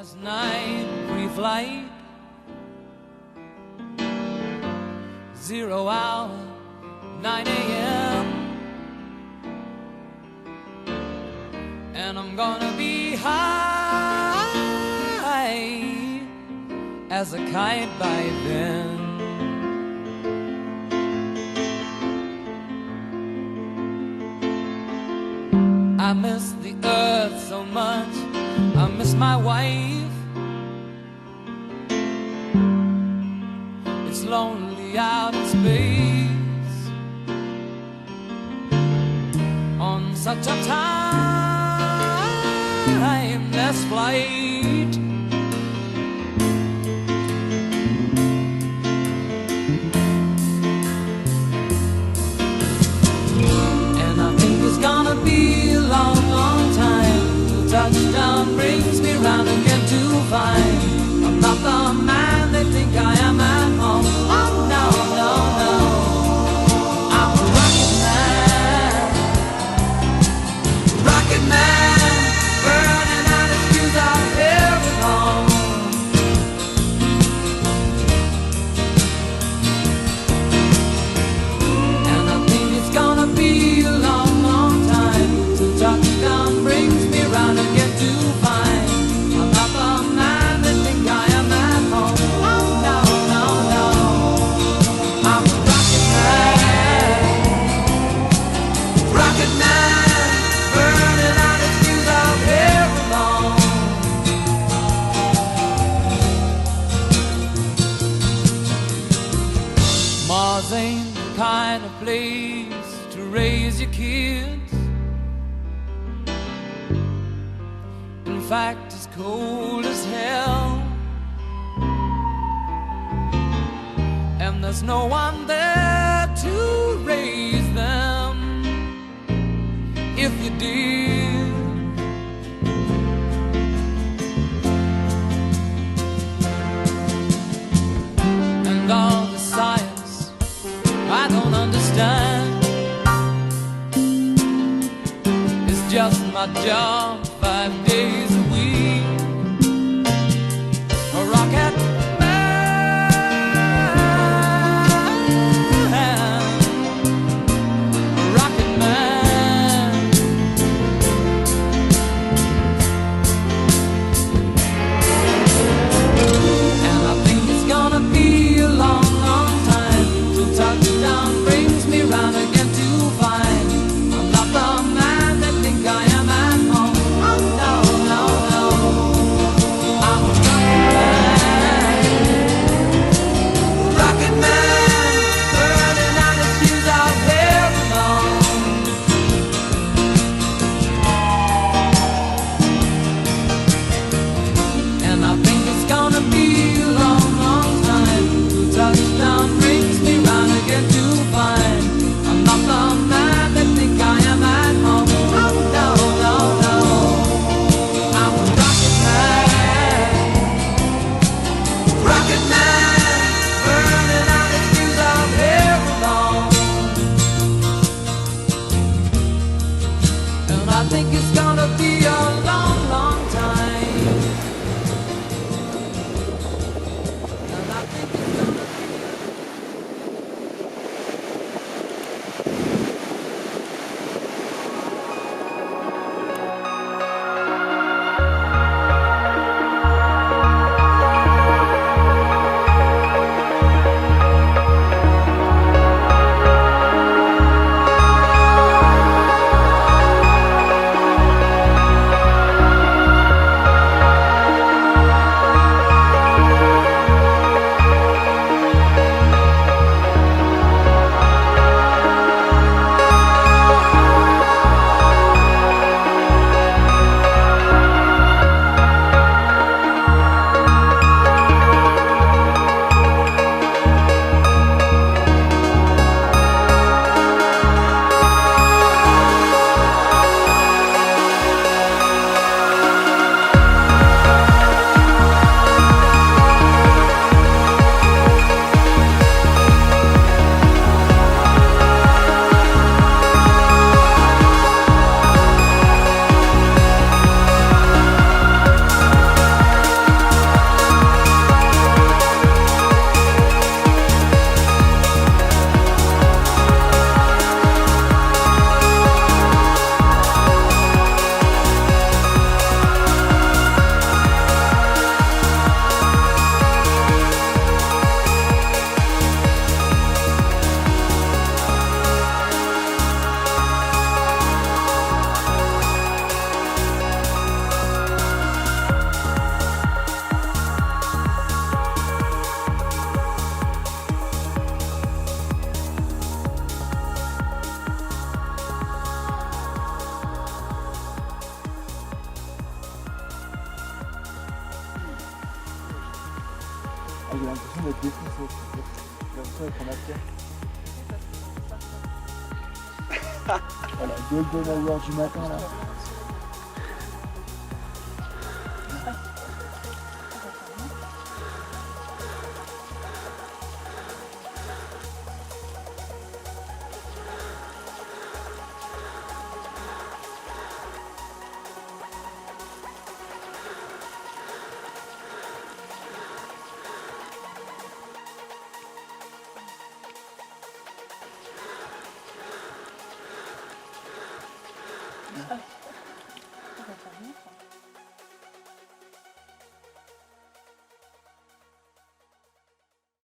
Last night, pre-flight, 0 hour, 9 a.m. And I'm gonna be high as a kite by then. I miss the earth so much, I miss my wife. It's lonely out in space on such a timeless flight. And I think it's gonna be a long, long time till touchdown brings me round again to find I'm not the man they think I am at home. Oh no, no, no, I'm a rocket man, burning out his fuse out here alone. And I think it's gonna be a long, long time till touchdown brings me round again to find I'm not the man they think I am at home. Oh no, no, no, I'm a rocket man, burning out his fuse out here alone. Mars ain't the kind of place to raise your kids. In fact, it's cold as hell, and there's no one there to raise them if you did. And all the science I don't understand, it's just my job 5 days a week. A rocket man, a rocket man. And I think it's gonna be a long, long time till touchdown brings me round again to find I'm not the man they think I am at home. j'ai l'impression d'être défoncé. Comme ça qu'on a fait. Voilà, golden hour du matin là.